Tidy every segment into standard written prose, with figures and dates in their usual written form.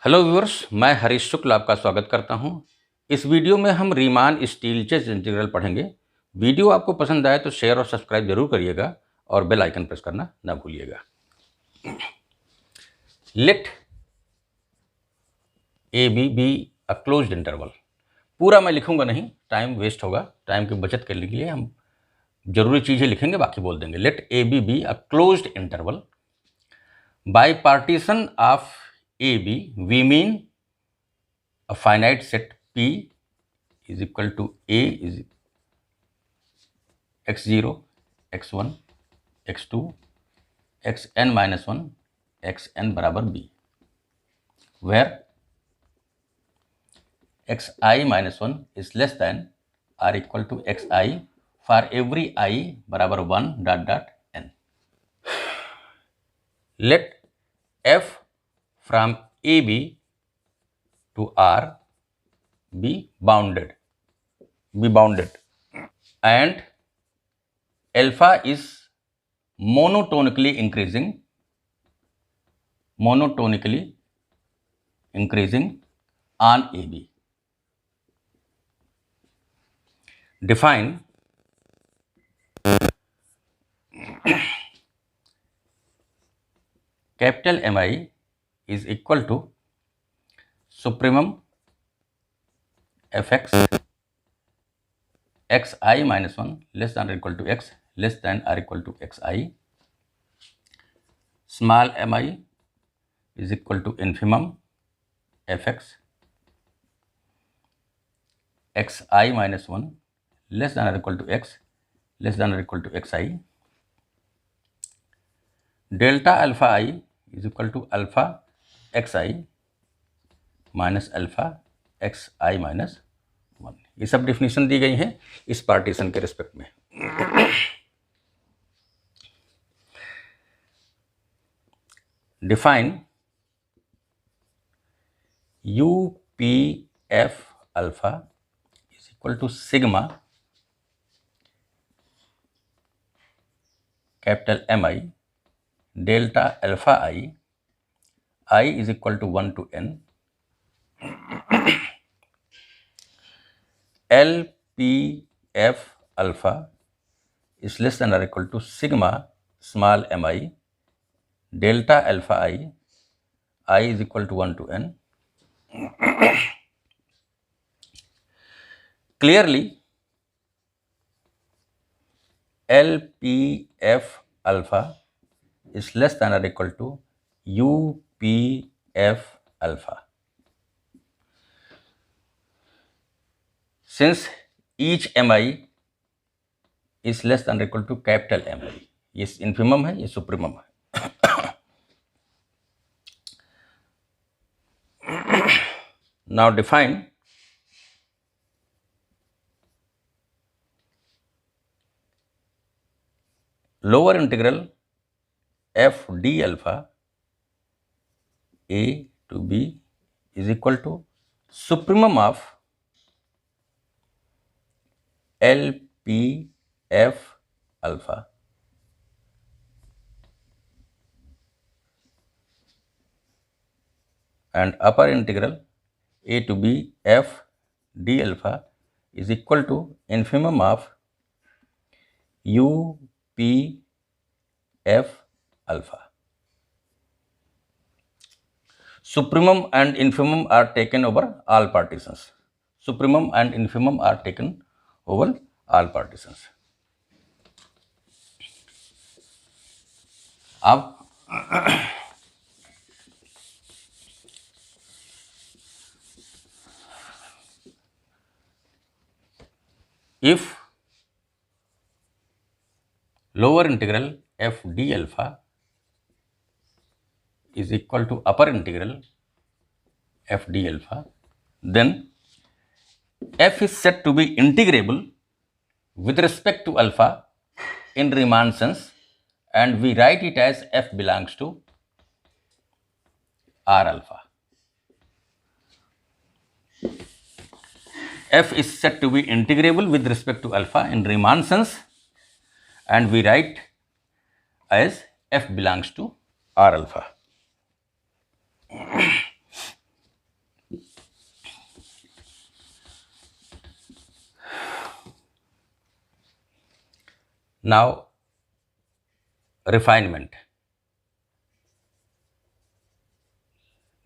Hello viewers, मैं हरीश शुक्ल आपका स्वागत करता हूं। इस वीडियो में हम रीमान स्टीलचेज इंटीग्रल पढ़ेंगे। वीडियो आपको पसंद आए तो शेयर और सब्सक्राइब जरूर करिएगा और बेल आइकन प्रेस करना ना भूलिएगा। Let A B a closed interval. पूरा मैं लिखूंगा नहीं, टाइम वेस्ट होगा। टाइम की बचत करने के लिए हम जरूरी चीज़ें लिखेंगे, बाकी बोल देंगे। Let A B a closed interval by partition of A B we mean a finite set P is equal to A is x0, x1, x2, xn minus 1, xn बराबर B, where xi minus 1 is less than or equal to xi for every I बराबर 1 dot dot n. Let f from AB to R be bounded and alpha is monotonically increasing on AB. Define capital Mi is equal to supremum fx xi minus 1 less than or equal to x less than or equal to xi. Small mi is equal to infimum fx xi minus 1 less than or equal to x less than or equal to xi. Delta alpha I is equal to alpha xi minus alpha x I minus 1। ये सब definition दी गई हैं इस partition के respect में। Define U P F alpha is equal to sigma capital M I delta alpha I is equal to 1 to n LPF alpha is less than or equal to sigma small mi delta alpha I is equal to 1 to n. Clearly, LPF alpha is less than or equal to UPF alpha. Since each mi is less than or equal to capital Mi, ये infimum है, ये supremum है। Now define lower integral f d alpha a to b is equal to supremum of LPF alpha and upper integral a to b f d alpha is equal to infimum of UPF alpha. Supremum and infimum are taken over all partitions. Supremum and infimum are taken over all partitions. अब if lower integral f d alpha is equal to upper integral f d alpha, then f is said to be integrable with respect to alpha in Riemann sense, and we write it as f belongs to R alpha. F is said to be integrable with respect to alpha in Riemann sense, and we write as f belongs to R alpha. Now refinement.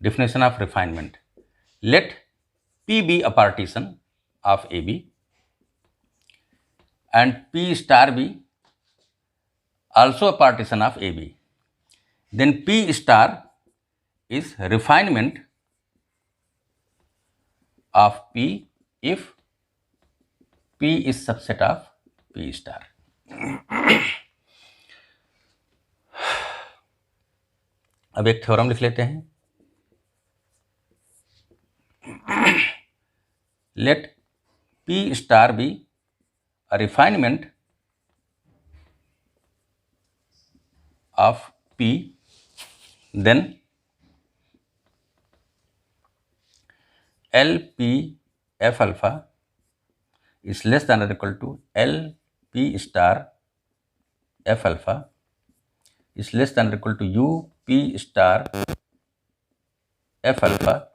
Definition of refinement. Let P be a partition of AB and P star be also a partition of AB. Then P star is refinement of P if P is subset of P star. अब एक theorem लिख लेते हैं. Let P star be a refinement of P, then LP F alpha is less than or equal to LP star F alpha is less than or equal to UP star F alpha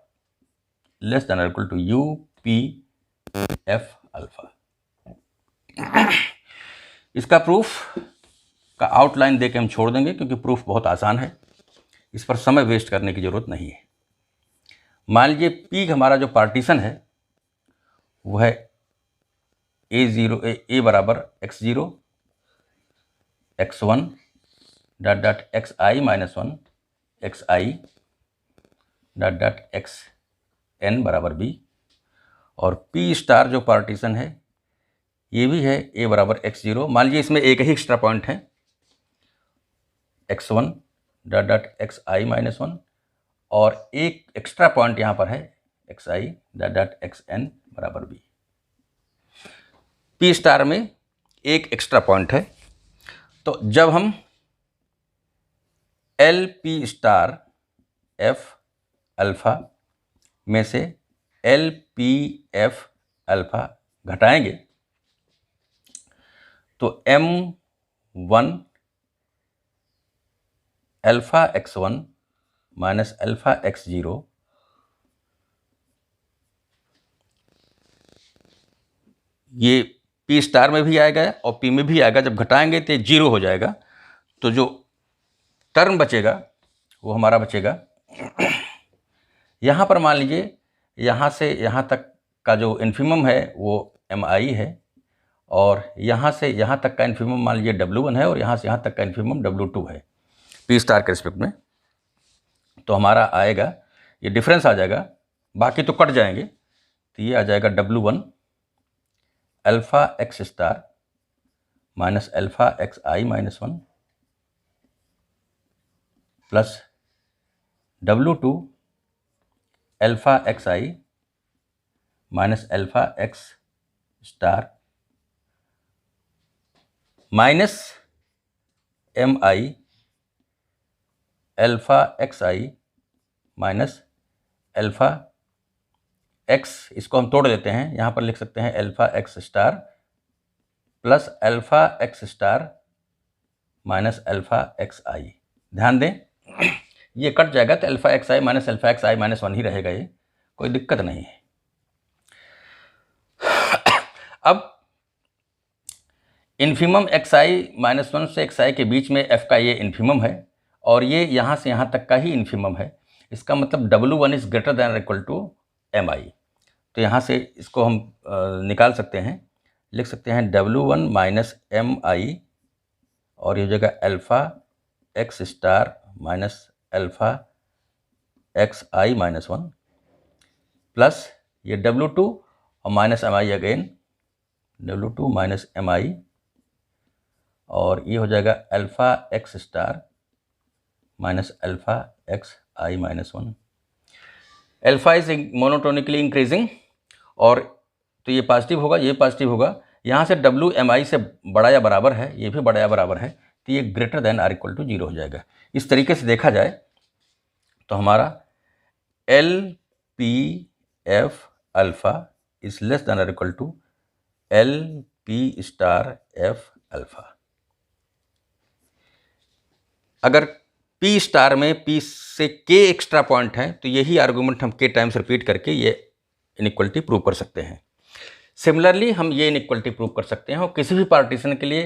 less than or equal to UP F alpha. इसका proof का outline देके हम छोड़ देंगे क्योंकि proof बहुत आसान है, इस पर समय वेस्ट करने की ज़रूरत नहीं है. मान लीजिए P हमारा जो पार्टीशन है वो है A बराबर x0 x1 dot dot xi minus 1 xi dot dot xn बराबर b, और P स्टार जो पार्टीशन है ये भी है A बराबर x0. मान लीजिए इसमें एक ही एक्स्ट्रा पॉइंट है x1 dot dot xi minus 1 और एक एक्स्ट्रा पॉइंट यहाँ पर है xi डॉट डॉट xn बराबर b. P स्टार में एक एक्स्ट्रा पॉइंट है, तो जब हम LP स्टार F अल्फ़ा में से LPF अल्फ़ा घटाएंगे तो M1 alpha x1 minus alpha x0 ये P स्टार में भी आएगा और P में भी आएगा. जब घटाएंगे तो 0 हो जाएगा, तो जो टर्म बचेगा वो हमारा बचेगा. यहाँ पर मान लीजिए यहाँ से यहाँ तक का जो इन्फिमम है वो Mi है, और यहाँ से यहाँ तक का इन्फिमम मान लीजिए W1 है, और यहाँ से यहाँ तक का इन्फिमम W2 है P स्टार के रिस्पेक्ट में. तो हमारा आएगा, ये डिफरेंस आ जाएगा, बाकी तो कट जाएंगे, तो ये आ जाएगा W1 alpha x star minus alpha xi minus 1 plus W2 alpha xi minus alpha x star minus Mi alpha xi minus alpha x, इसको हम तोड़ देते हैं, यहाँ पर लिख सकते हैं alpha x star plus alpha x star minus alpha xi. ध्यान दें ये कट जाएगा तो alpha xi minus alpha xi minus 1 ही रहेगा, ये कोई दिक्कत नहीं है. अब इन्फिमम xi माइनस 1 से xi के बीच में f का ये इन्फिमम है, और ये यहाँ से यहाँ तक का ही इन्फिमम है. इसका मतलब W1 is greater than equal to Mi. तो यहाँ से इसको हम निकाल सकते हैं, लिख सकते हैं W1 माइनस Mi, और ये हो जाएगा alpha x star minus alpha xi minus 1 plus ये W2 और minus Mi again W2 minus Mi, और ये हो जाएगा alpha x star minus alpha xi minus 1. Alpha is monotonically increasing, और तो ये पॉजिटिव होगा, ये पॉजिटिव होगा. यहाँ से WMi से बड़ा या बराबर है, ये भी बड़ा या बराबर है, तो ये greater than or equal to 0 हो जाएगा. इस तरीके से देखा जाए तो हमारा LPF alpha is less than or equal to LP star F alpha. अगर P स्टार में P से K एक्स्ट्रा पॉइंट है तो यही आर्गूमेंट हम K टाइम्स रिपीट करके ये इनइक्वलिटी प्रूव कर सकते हैं. सिमिलरली हम ये इनइक्वलिटी प्रूव कर सकते हैं, और किसी भी पार्टीशन के लिए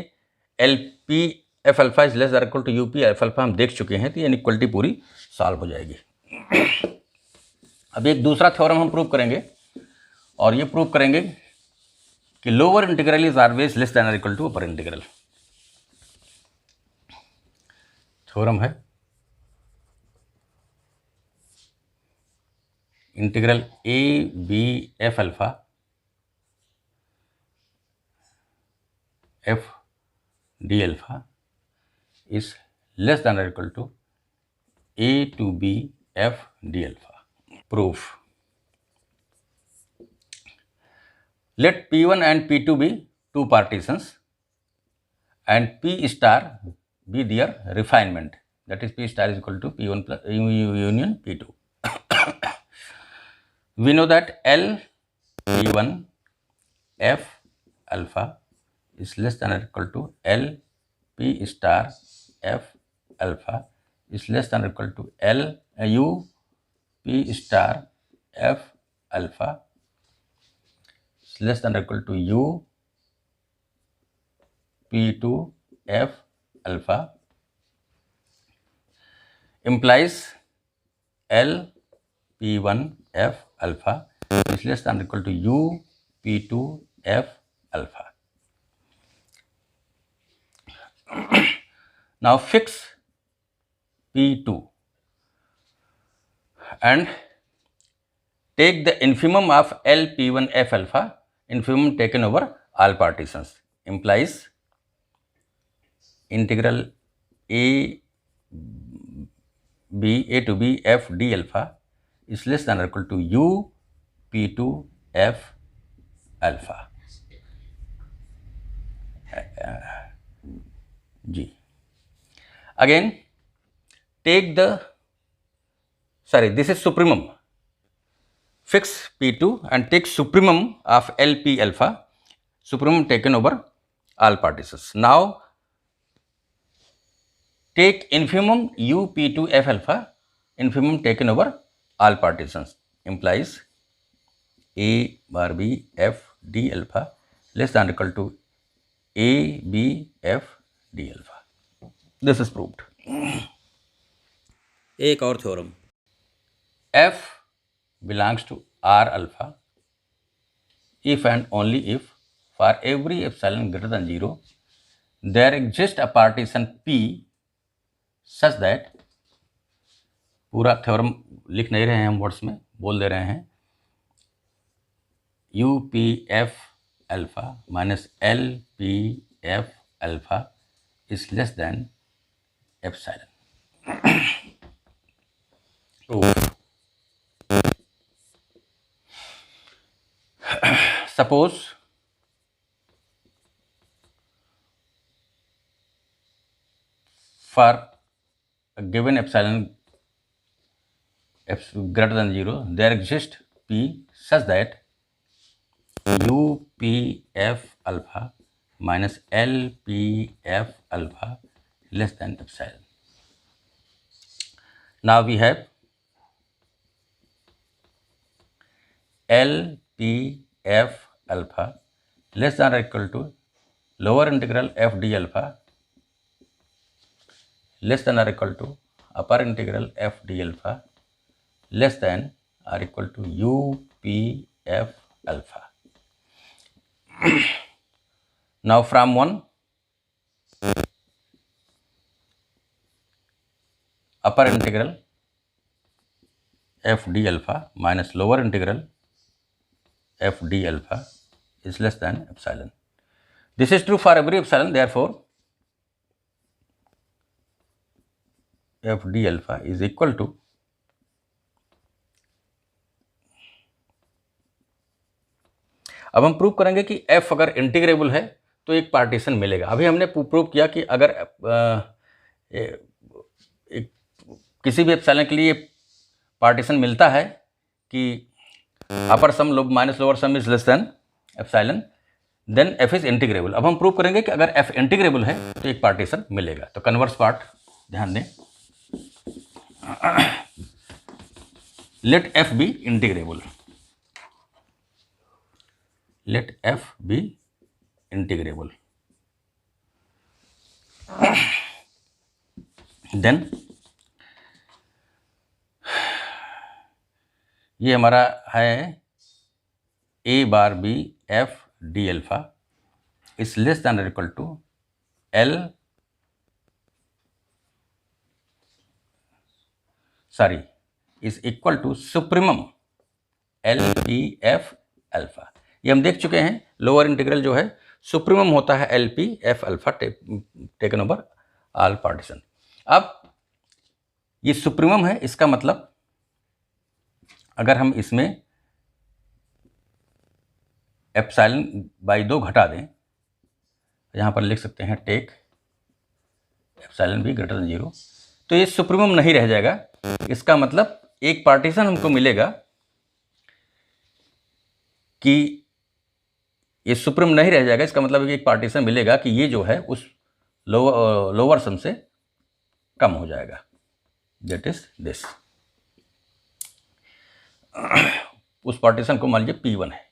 L P F alpha is less than equal to U P F alpha हम देख चुके हैं, तो ये इनइक्वलिटी पूरी सॉल्व हो जाएगी। अब एक दूसरा थ्योरम हम प्रूव करेंगे, और ये प्रूव करेंगे कि lower integral is always less than equal to upper integral. Theorem है integral a b f alpha f D alpha is less than or equal to a to b f d alpha. Proof. Let P1 and P2 be two partitions and P star be their refinement. That is P star is equal to P1 plus union P2. We know that L P1 F alpha is less than or equal to L P star F alpha is less than or equal to L U P star F alpha is less than or equal to U P2 F alpha, implies L P1 F alpha is less than or equal to U P2 F alpha. Now fix P2 and take the infimum of LP1 F alpha, infimum taken over all partitions, implies integral A to B F D alpha is less than or equal to U P2 F alpha. G. Again, take the, this is supremum. Fix P2 and take supremum of LP alpha, supremum taken over all partitions. Now, take infimum U P2 F alpha, infimum taken over all partitions, implies A bar B F D alpha less than or equal to A B F D alpha. This is proved. एक और theorem, F belongs to R alpha if and only if for every epsilon greater than 0 there exists a partition P such that, पूरा theorem लिख नहीं रहे हैं हम, words में बोल दे रहे हैं, U P F alpha minus L P F alpha is less than epsilon. Proof. Suppose for a given epsilon greater than 0 there exists P such that U P F alpha minus L P F alpha less than epsilon. Now we have L P F alpha less than or equal to lower integral F D alpha less than or equal to upper integral F D alpha less than or equal to U P F alpha. Now from 1 upper integral F D alpha minus lower integral F D alpha is less than epsilon. This is true for every epsilon, therefore F D alpha is equal to अब हम prove करेंगे कि f अगर integrable है तो एक partition मिलेगा। अभी हमने प्रूव किया कि अगर किसी भी एप्सिलॉन के लिए पार्टीशन मिलता है कि upper sum minus lower sum is less than epsilon, then f is integrable. अब हम प्रूव करेंगे कि अगर f इंटीग्रेबल है तो एक पार्टीशन मिलेगा। तो कन्वर्स पार्ट ध्यान दें, let f be integrable, let f be integrable. Then ये हमारा है a bar b f D alpha is less than और equal to L is equal to supremum L P F alpha. ये हम देख चुके हैं, लोअर इंटीग्रल जो है सुप्रीमम होता है L P F alpha taken over all partition. अब ये सुप्रीमम है, इसका मतलब अगर हम इसमें एप्सिलॉन बाई 2 घटा दें, यहाँ पर लिख सकते हैं take epsilon be greater than 0, तो ये सुप्रीमम नहीं रह जाएगा। इसका मतलब एक पार्टीशन हमको मिलेगा कि ये सुप्रीम नहीं रह जाएगा। इसका मतलब एक पार्टीशन मिलेगा कि ये जो है उस लोअर सम से कम हो जाएगा, दैट इज दिस। उस पार्टीशन को मान लीजिए P1 है,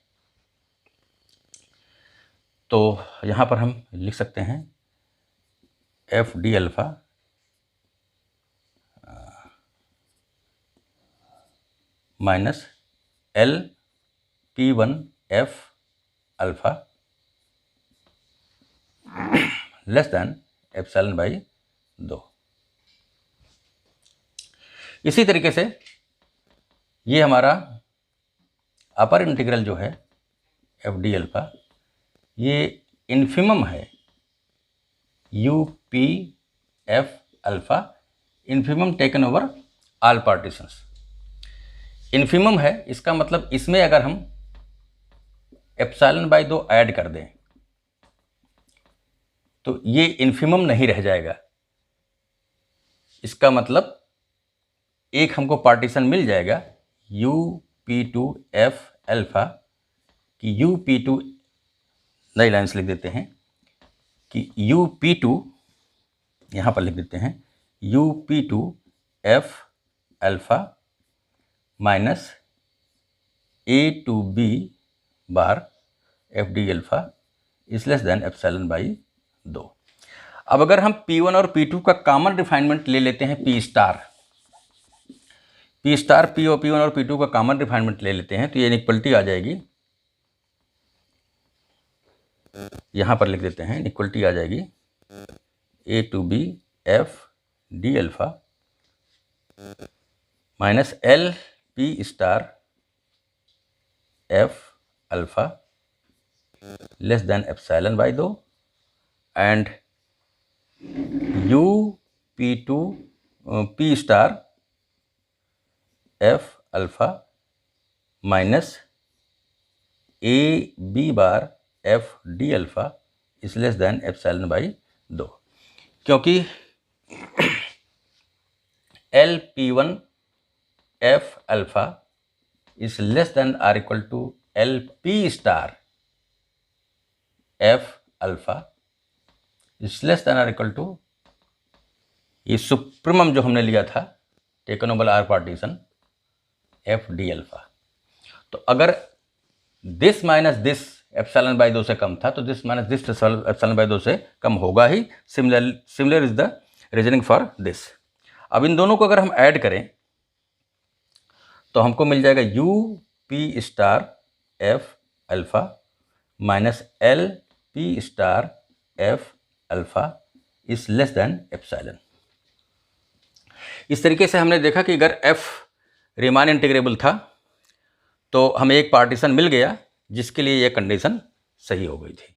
तो यहाँ पर हम लिख सकते हैं F D alpha minus L P1 f alpha less than epsilon by 2। इसी तरीके से ये हमारा अपर इंटीग्रल जो है एफ डी अल्फा, ये इन्फिमम है you P F alpha, infimum taken over all partitions. Infimum है, इसका मतलब इसमें अगर हम एप्सिलॉन बाई 2 ऐड कर दें तो ये इन्फिमम नहीं रह जाएगा। इसका मतलब एक हमको पार्टीशन मिल जाएगा U P two F alpha कि यू पी टू, नई लाइन्स लिख देते हैं कि यू पी टू, यहाँ पर लिख देते हैं U P two F alpha minus A to B bar F D alpha is less than epsilon by 2। अब अगर हम P1 और P2 का कॉमन रिफाइनमेंट ले लेते हैं P स्टार, P1 और P2 का कॉमन रिफाइनमेंट ले लेते हैं तो ये इनइक्वलिटी आ जाएगी, यहाँ पर लिख देते हैं इनइक्वलिटी आ जाएगी a to b f D alpha minus L P star f alpha less than epsilon by 2 and U P to P star f alpha minus a b bar F D alpha is less than epsilon by 2, क्योंकि L P1 f alpha is less than or equal to L P star f alpha is less than or equal to ये supremum जो हमने लिया था taken over our partition f D alpha. तो अगर this minus this epsilon by 2 से कम था तो this minus this epsilon by 2 से कम होगा ही। Similar is the reasoning for this. अब इन दोनों को अगर हम ऐड करें तो हमको मिल जाएगा U P star f alpha minus L P star f alpha is less than epsilon. इस तरीके से हमने देखा कि अगर एफ रीमान इंटीग्रेबल था तो हमें एक पार्टीशन मिल गया जिसके लिए यह कंडीशन सही हो गई थी।